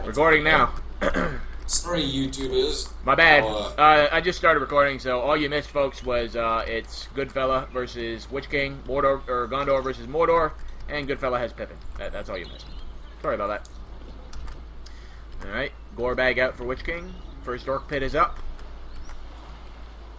Recording now. Sorry, YouTubers. My bad. I just started recording, so all you missed, folks, was it's GoodFella versus Witch King, Mordor or Gondor versus Mordor, and GoodFella has Pippin. That's all you missed. Sorry about that. All right, gore bag out for Witch King. First Orc Pit is up.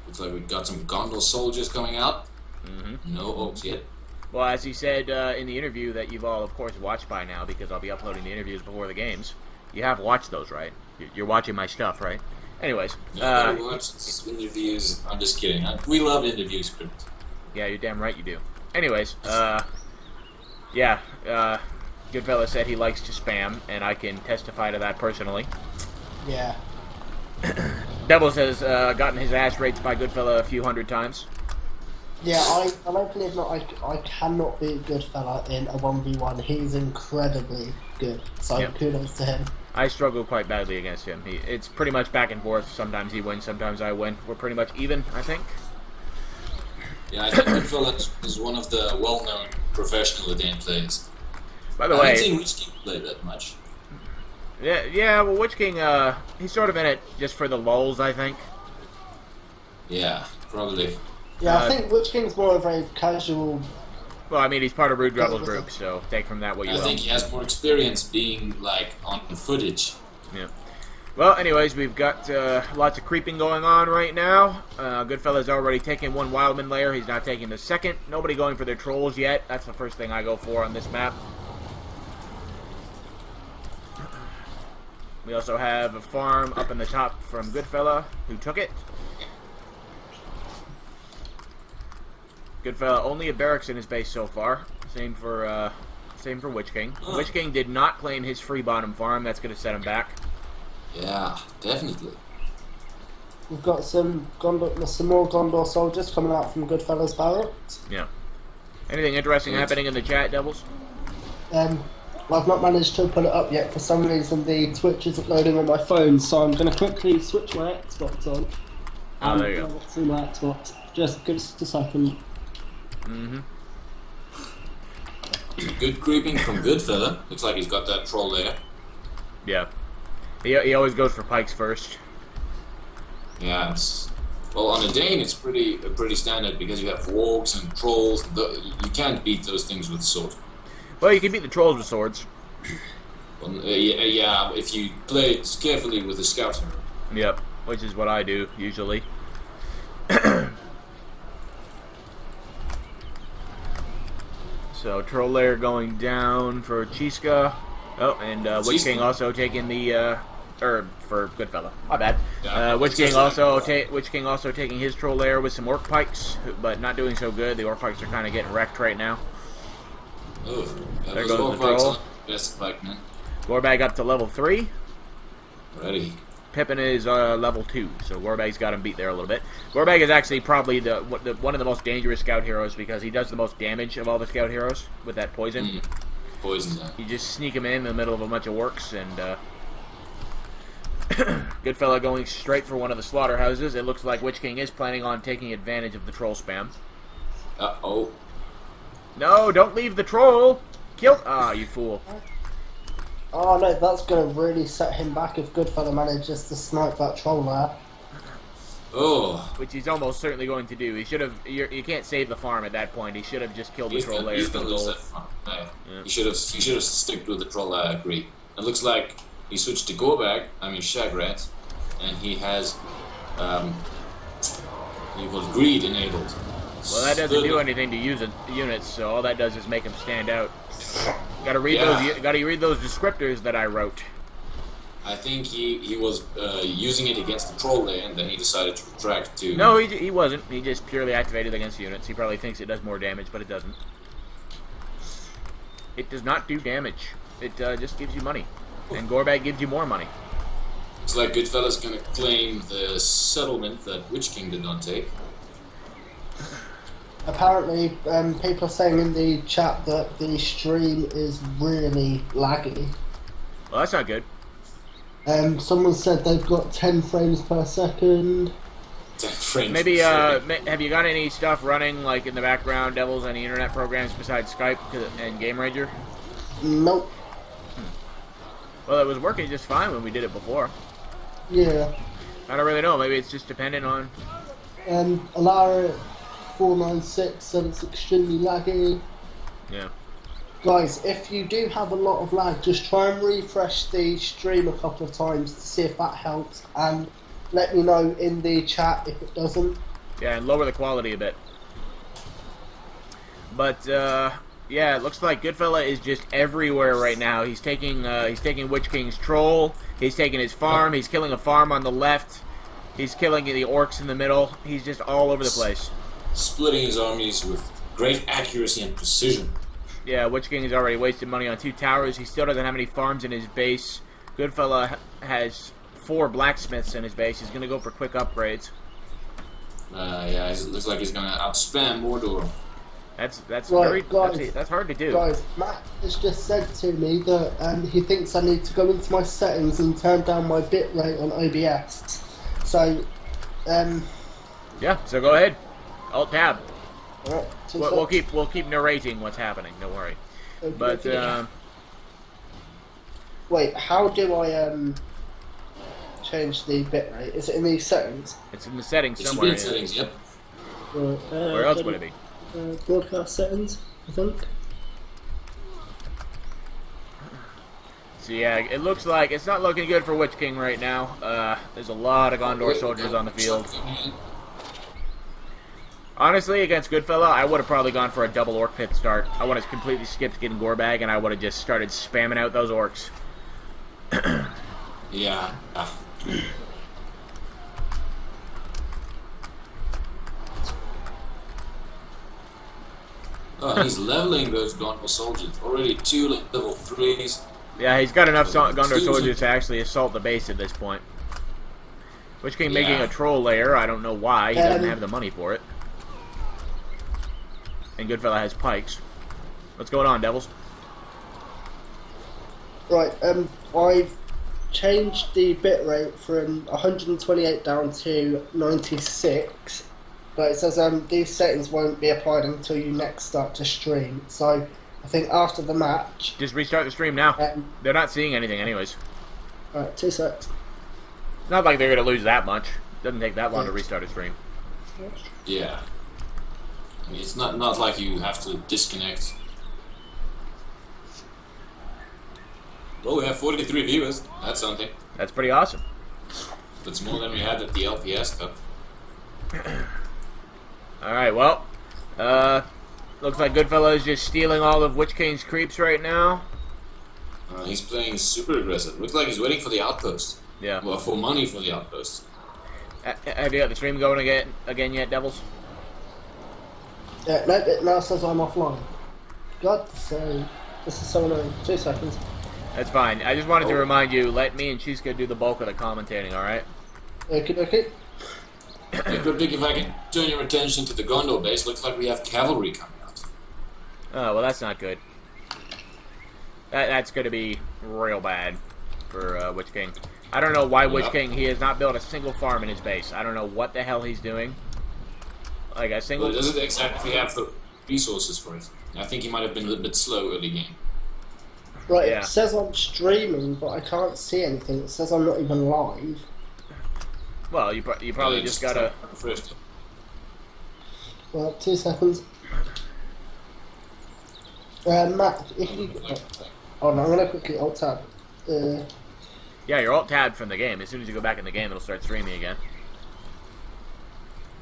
Looks like we've got some Gondor soldiers coming out. Mm-hmm. No oaks yet. Well, as he said in the interview that you've all, of course, watched by now, because I'll be uploading the interviews before the games. You have watched those, right? You're watching my stuff, right? Anyways. Yeah, I watched interviews. I'm just kidding. We love interviews, Crypt. Yeah, you're damn right you do. Anyways, yeah, GoodFella said he likes to spam, and I can testify to that personally. Yeah. Devils has gotten his ass raped by GoodFella a few hundred times. Yeah, I don't believe not. I cannot beat GoodFella in a 1v1. He's incredibly good. So Yep. kudos to him. I struggle quite badly against him. It's pretty much back and forth. Sometimes he wins, sometimes I win. We're pretty much even, I think. Yeah, I think GoodFella is one of the well-known professional Dane players. By the I way, haven't seen Witch King play that much. yeah. Well, Witch King, he's sort of in it just for the lulz, I think. Yeah, probably. Yeah, I think Witch King's more of a casual. Well, I mean, he's part of Rude Rebel's group, so take from that what you will. I think he has more experience being, like, on footage. Yeah. Well, anyways, we've got lots of creeping going on right now. GoodFella's already taken one Wildman layer. He's not taking the second. Nobody going for their trolls yet. That's the first thing I go for on this map. We also have a farm up in the top from GoodFella, who took it. GoodFella only a barracks in his base so far. Same for Witch King. Witch King did not claim his free bottom farm. That's going to set him back. Yeah, definitely. We've got some more Gondor soldiers coming out from GoodFella's barracks. Yeah. Anything interesting happening in the chat, Devils? I've not managed to put it up yet. For some reason, the Twitch isn't loading on my phone, so I'm going to quickly switch my Xbox on. Oh, there you go. Through my Xbox. Just give us a second. Mm-hmm. Good creeping from GoodFella. Looks like he's got that troll there. Yeah. He always goes for pikes first. Yeah, it's... Well, on a Dane, it's pretty standard because you have wargs and trolls. You can't beat those things with swords. Well, you can beat the trolls with swords. Well, yeah, if you play it carefully with a scout hero. Yep, which is what I do, usually. So, troll layer going down for Chiska. Oh, and Witch King also taking the... for GoodFella. My bad. Yeah, Witch King also taking his troll layer with some orc pikes, but not doing so good. The orc pikes are kind of getting wrecked right now. Oh, There goes the troll. Best pike, man. Gorebag up to level 3. Ready. Pippin is level 2, so Gorebag's got him beat there a little bit. Gorebag is actually probably one of the most dangerous scout heroes because he does the most damage of all the scout heroes with that poison. Poison, yeah. You just sneak him in the middle of a bunch of orcs, and GoodFella going straight for one of the slaughterhouses. It looks like Witch King is planning on taking advantage of the troll spam. Uh-oh. No, don't leave the troll! Kill... Ah, you fool. Oh no, that's going to really set him back if GoodFella manages to snipe that troll there. Oh. Which he's almost certainly going to do. He should have... You can't save the farm at that point. He should have just killed the troll layer. He's gonna lose that farm. Yeah. He should have sticked with the troll, I agree. It looks like he switched to Shagrat, and he has greed enabled. Well, that doesn't do anything to units, so all that does is make them stand out. Gotta read those descriptors that I wrote. I think he was using it against the troll there, and then he decided to retract to... No, he wasn't. He just purely activated against units. He probably thinks it does more damage, but it doesn't. It does not do damage. It just gives you money. And Gorebag gives you more money. Looks like GoodFella's gonna claim the settlement that Witch King did not take. Apparently, people are saying in the chat that the stream is really laggy. Well, that's not good. Someone said they've got 10 frames per second. 10 frames Maybe, per second. have you got any stuff running, like, in the background, Devils, any internet programs besides Skype and Game Ranger? Nope. Well, it was working just fine when we did it before. Yeah. I don't really know. Maybe it's just dependent on... Alara 496 said it's extremely laggy. Yeah. Guys, if you do have a lot of lag, just try and refresh the stream a couple of times to see if that helps, and let me know in the chat if it doesn't. Yeah, and lower the quality a bit. But, yeah, it looks like GoodFella is just everywhere right now. He's taking Witch King's troll. He's taking his farm. He's killing a farm on the left. He's killing the orcs in the middle. He's just all over the place. Splitting his armies with great accuracy and precision. Yeah, Witch King has already wasted money on 2 towers. He still doesn't have any farms in his base. GoodFella has 4 blacksmiths in his base. He's going to go for quick upgrades. Yeah, it looks like he's going to outspam Mordor. That's Right, guys, that's hard to do. Guys, Matt has just said to me that he thinks I need to go into my settings and turn down my bitrate on OBS. So, yeah. So go ahead. Alt tab. Right, We'll keep narrating what's happening. Don't worry. okay, But wait, how do I change the bitrate? Is it in the settings? it's in the settings It should somewhere. be in settings, yep. Right, Where else would it be? Broadcast settings, I think. So yeah, it looks like it's not looking good for Witch King right now. There's a lot of Gondor soldiers on the field. Honestly, against GoodFella, I would have probably gone for a double orc pit start. I would have completely skipped getting Gorbag, and I would have just started spamming out those orcs. Yeah. Oh, he's leveling those Gondor soldiers. Already 2 level 3s. Yeah, he's got enough Gondor soldiers to actually assault the base at this point. Witch King making a troll lair. I don't know why. He doesn't have the money for it. And GoodFella has pikes. What's going on, Devils? Right, I've changed the bitrate from 128 down to 96, but it says these settings won't be applied until you next start to stream. So I think after the match, Just restart the stream now. They're not seeing anything anyways. alright, 2 seconds. It's not like they're going to lose that much. It doesn't take that long to restart a stream. Yeah. I mean, it's not like you have to disconnect. Well, we have 43 viewers. That's something. That's pretty awesome. That's more than we had at the LPS Cup. Alright, well. Looks like GoodFella is just stealing all of Witch King's creeps right now. He's playing super aggressive. Looks like he's waiting for the outpost. Yeah. Well, for money for the outpost. Have you got the stream going again yet, Devils? Yeah, no, it now says I'm offline. God, this is so annoying. 2 seconds. That's fine. I just wanted to remind you, let me and Chiska do the bulk of the commentating, alright? Okay. Yeah, KryPtik, if I can turn your attention to the Gondor base, looks like we have cavalry coming out. Oh, well, that's not good. That's going to be real bad for Witch King. I don't know why Witch King, he has not built a single farm in his base. I don't know what the hell he's doing. Like a single... Well, it doesn't exactly have the resources for it. I think he might have been a little bit slow early game. Right, Yeah. it says I'm streaming, but I can't see anything. It says I'm not even live. Well, you probably just gotta... First. Well, 2 seconds. Matt, if you... Oh no, I'm gonna quickly alt tab. Yeah, you're alt-tabbed from the game. As soon as you go back in the game, it'll start streaming again.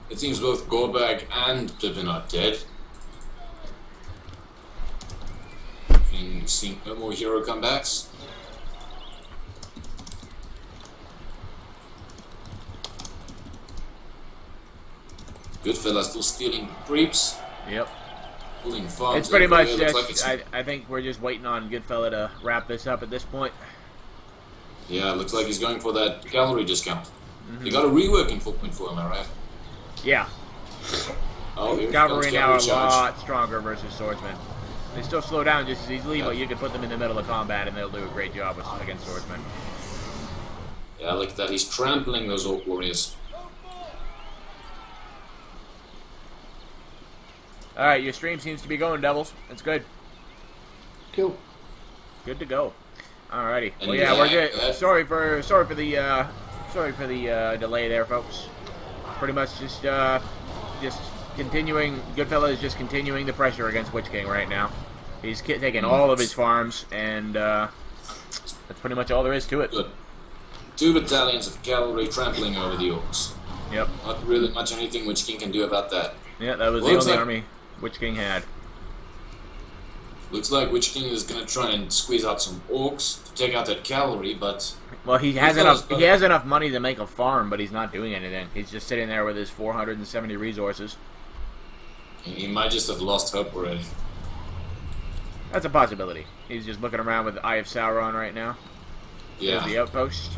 It seems both Gorbag and Pippin are dead. And seeing no more hero comebacks. GoodFella still stealing creeps. Yep. Pulling farms. It's pretty much everywhere. Looks just... like it's- I think we're just waiting on GoodFella to wrap this up at this point. Yeah, looks like he's going for that cavalry discount. You got a reworking footprint for him, alright? Yeah. Oh, here Cavalry comes now are a cavalry charge. lot stronger versus swordsmen. They still slow down just as easily, but you can put them in the middle of combat and they'll do a great job against swordsmen. Yeah, look at that. He's trampling those orc warriors. Alright, your stream seems to be going, Devils. That's good. Cool. Good to go. Alrighty. And Well, yeah, we're yeah, good. Sorry for the delay there, folks. Pretty much just continuing. GoodFella is just continuing the pressure against Witch King right now. He's taking all of his farms, and that's pretty much all there is to it. Good. 2 battalions of cavalry trampling over the orcs. Yep. Not really much anything Witch King can do about that. Yeah, that was the only army Witch King had. Looks like Witch King is gonna try and squeeze out some orcs to take out that cavalry, but well, he has enough. He has enough money to make a farm, but he's not doing anything. He's just sitting there with his 470 resources. he might just have lost hope already. That's a possibility. He's just looking around with the Eye of Sauron right now. Yeah. There's the outpost.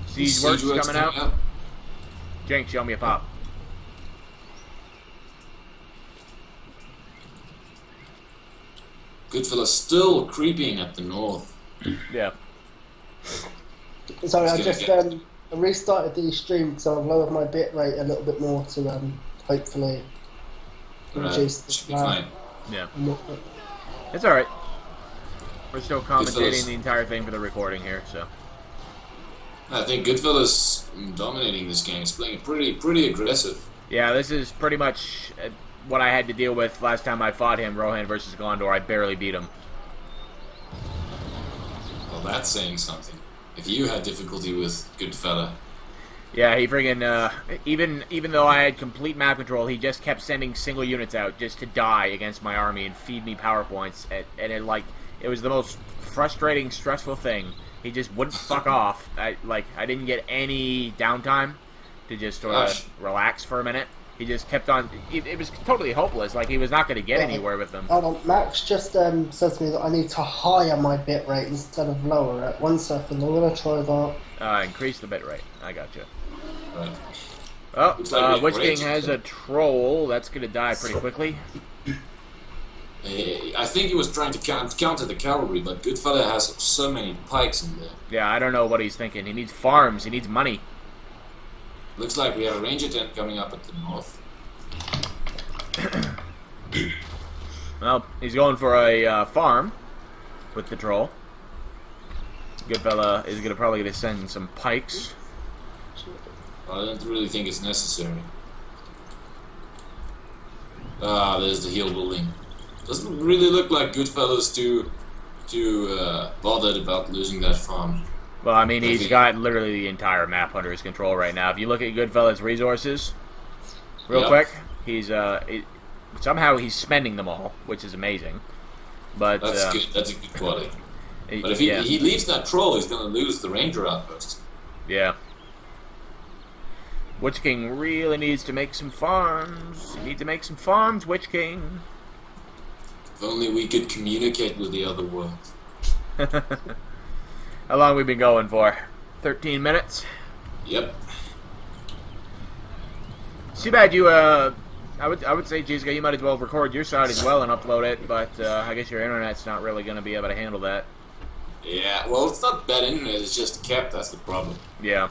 Siege works coming out. Jenks, show me a pop. GoodFella still creeping at the north. Yeah. Sorry, I just restarted the stream because I've lowered my bit rate a little bit more to hopefully reduce the should be fine. Yeah. It's alright. We're still commentating the entire thing for the recording here, so. I think GoodFella's dominating this game. He's playing pretty aggressive. Yeah, this is pretty much what I had to deal with last time I fought him, Rohan versus Gondor. I barely beat him. Well, that's saying something. If you had difficulty with GoodFella. Yeah, he friggin' even though I had complete map control, he just kept sending single units out just to die against my army and feed me PowerPoints, and it was the most frustrating, stressful thing. He just wouldn't fuck off. I didn't get any downtime to just sort of relax for a minute. He just kept on. It was totally hopeless. Like, he was not going to get anywhere with them. Hold on, Max just said to me that I need to higher my bit rate instead of lower it. 1 second, I'm going to try that. Increase the bit rate. I got you. Right. Well, Witch King has a troll. That's going to die pretty quickly. I think he was trying to counter the cavalry, but GoodFella has so many pikes in there. Yeah, I don't know what he's thinking. He needs farms. He needs money. Looks like we have a ranger tent coming up at the north. Well, he's going for a farm with the troll. GoodFella is probably going to send some pikes. I don't really think it's necessary. There's the hill building. Doesn't really look like GoodFella's too bothered about losing that farm. Well, I mean, he's got literally the entire map under his control right now. If you look at GoodFella's resources, real quick, he's somehow he's spending them all, which is amazing. But that's good. That's a good quality. But if he leaves that troll, he's going to lose the ranger outpost. Yeah. Witch King really needs to make some farms. You need to make some farms, Witch King. If only we could communicate with the other world. How long have we been going for? 13 minutes? Yep. Too bad you, I would say, Jizga, you might as well record your side as well and upload it, but I guess your internet's not really going to be able to handle that. Yeah, well, it's not bad internet, it's just capped, that's the problem. Yeah.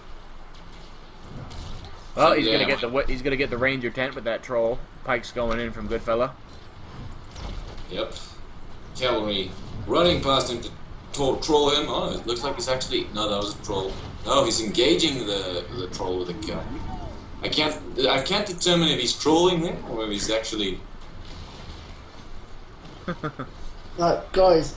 Well, he's gonna get the ranger tent with that troll. Pike's going in from GoodFella. Yep. Cavalry running past him to troll him. Oh, it looks like he's actually... No, that was a troll. No, he's engaging the troll with a gun. I can't determine if he's trolling him or if he's actually... Right, guys,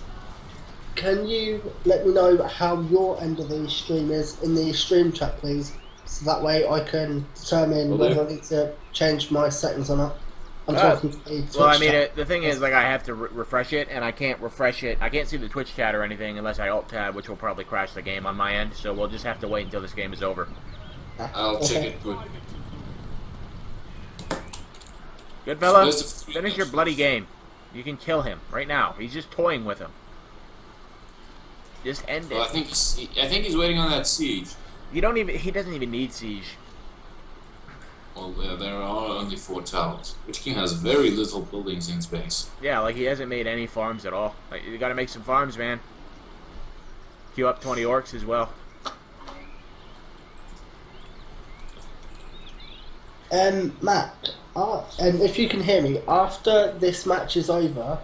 can you let me know how your end of the stream is in the stream chat, please? So that way I can determine whether I need to change my settings or not. I'm talking to the Twitch well, I mean, chat. the thing is, like, I have to refresh it, and I can't refresh it. I can't see the Twitch chat or anything unless I alt-tab, which will probably crash the game on my end. So we'll just have to wait until this game is over. I'll check it. GoodFella, finish your bloody game. You can kill him right now. He's just toying with him. Just end it. Well, I think he's waiting on that siege. He doesn't even need siege. Well, there are only 4 towers. Witch King has very little buildings in space. Yeah, like, he hasn't made any farms at all. Like, you gotta make some farms, man. Queue up 20 orcs as well. Matt, and if you can hear me, after this match is over,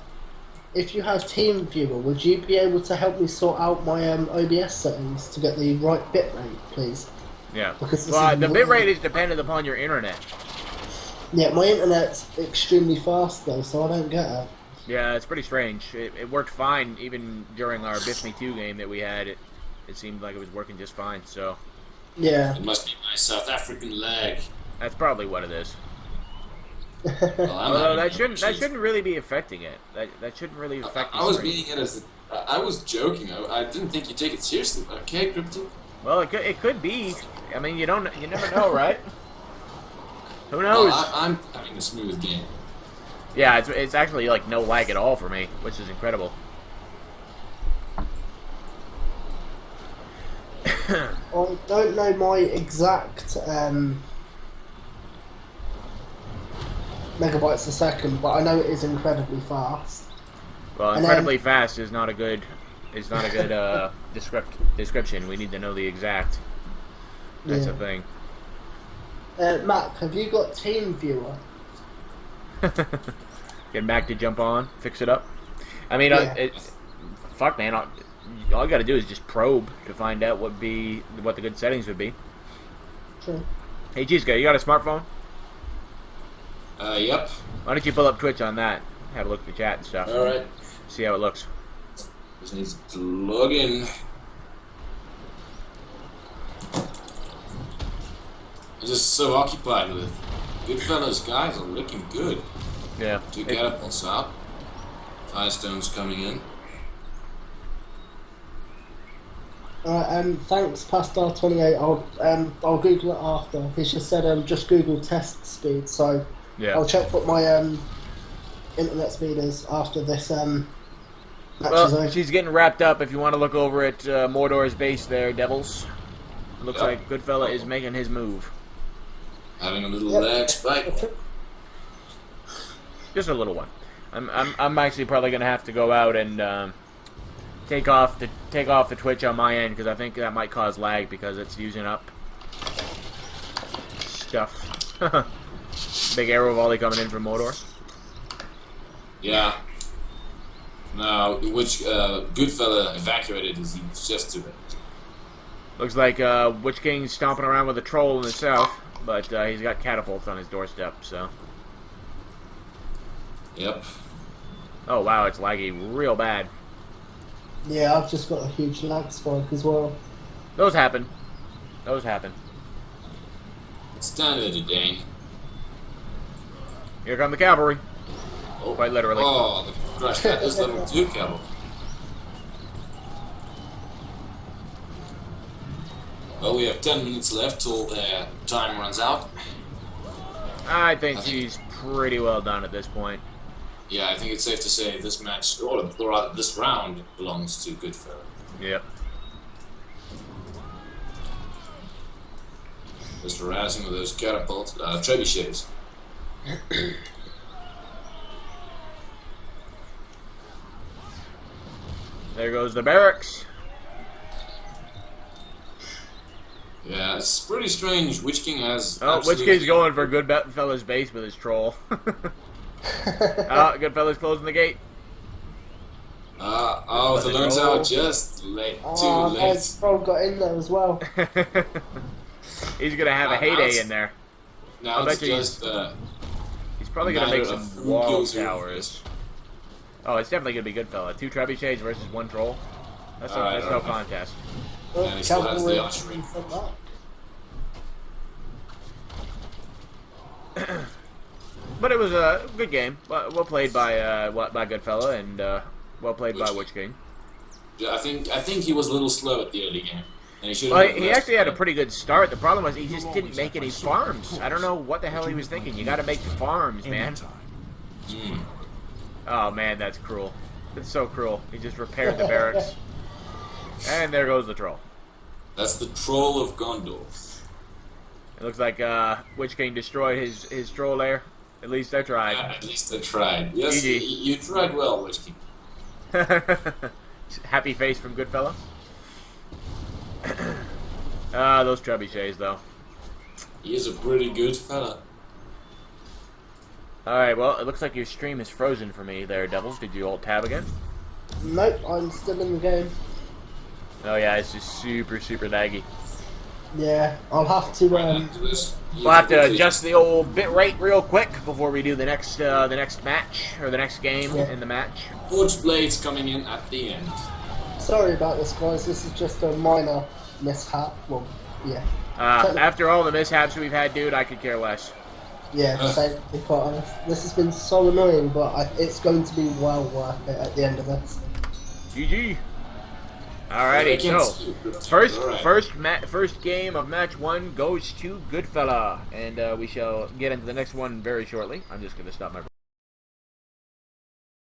if you have Team Viewer, would you be able to help me sort out my OBS settings to get the right bitrate, please? Yeah. Because Well, the bitrate is dependent upon your internet. Yeah, my internet's extremely fast though, so I don't get it. Yeah, it's pretty strange. It worked fine even during our Biff Me 2 game that we had. It seemed like it was working just fine. So. Yeah. It must be my South African lag. That's probably what it is. Well, Although that shouldn't really be affecting it. That shouldn't really affect. I was meaning it as I was joking. I didn't think you'd take it seriously. Okay, KryPtik. Well, it could be. I mean, you never know, right? Who knows? Well, I'm having a smooth game. Yeah, it's actually like no lag at all for me, which is incredible. I don't know my exact megabytes a second, but I know it is incredibly fast. Well, incredibly fast is not a good description. We need to know the exact. That's the thing. Mac, have you got Team Viewer? Get Mac to jump on, fix it up. I mean, fuck, man. All I got to do is just probe to find out what the good settings would be. Sure. Hey, Cheesecake, you got a smartphone? Yep. Why don't you pull up Twitch on that? Have a look at the chat and stuff. All right. See how it looks. Just needs to log in. I'm just so occupied with GoodFella's guys are looking good. Yeah. 2 catapults out. Firestone's coming in. Thanks, Pastar28. I'll Google it after. He's just said just Google test speed, so Yeah. I'll check what my internet speed is after this match is over. She's getting wrapped up. If you want to look over at Mordor's base there, Devils. It looks like GoodFella is making his move. Having a little lag spike. Just a little one. I'm actually probably gonna have to go out and take off the Twitch on my end because I think that might cause lag because it's using up stuff. Big arrow volley coming in from Mordor. Yeah. No, which GoodFella evacuated as he was just doing. Looks like Witch King's stomping around with a troll in the south, but he's got catapults on his doorstep, so. Yep. Oh wow, it's laggy real bad. Yeah, I've just got a huge lag spike as well. Those happen. It's standard today. Here come the cavalry. Oh. Quite literally. Oh, the crush that is level 2 cavalry. Well, we have 10 minutes left till the time runs out. I think she's pretty well done at this point. Yeah, I think it's safe to say this match, or rather this round, belongs to GoodFella. Yep. Just harassing with those catapults, trebuchets. There goes the barracks. Yeah, it's pretty strange. Witch King has. Oh, Witch King's going for GoodFella's base with his troll. GoodFella's closing the gate. Oh, the learns out just late. Too late. The troll got in there as well. He's gonna have a heyday in there. Now it's just. He's probably gonna make some wall towers. Oh, it's definitely gonna be GoodFella. 2 trebuchets versus 1 troll. That's no contest. Well, And he still has the archery. But it was a good game. Well played by GoodFella and well played by Witch King. Yeah, I think he was a little slow at the early game. And he should Well, he actually had a pretty good start. The problem was he just didn't make any farms. I don't know what the hell he was thinking. You gotta make farms, man. Oh man, that's cruel. It's so cruel. He just repaired the barracks. And there goes the troll. That's the troll of Gondor. It looks like Witch King destroyed his troll lair. At least I tried. Yeah, at least I tried. Yes, GG. you tried well, Witch King. Happy face from GoodFella. Those trebuchets though. He is a pretty good fella. Alright, well, it looks like your stream is frozen for me there, Devils. Did you alt tab again? Nope, I'm still in the game. Oh yeah, it's just super, super laggy. Yeah, I'll have to. We'll have to adjust the old bit rate real quick before we do the next match, or the next game in the match. Forge Blades coming in at the end. Sorry about this, guys. This is just a minor mishap. Well, yeah. After all the mishaps we've had, dude, I could care less. Yeah, to be quite honest. This has been so annoying, but it's going to be well worth it at the end of this. GG. Alrighty, so first game of match 1 goes to GoodFella, and we shall get into the next one very shortly. I'm just going to stop my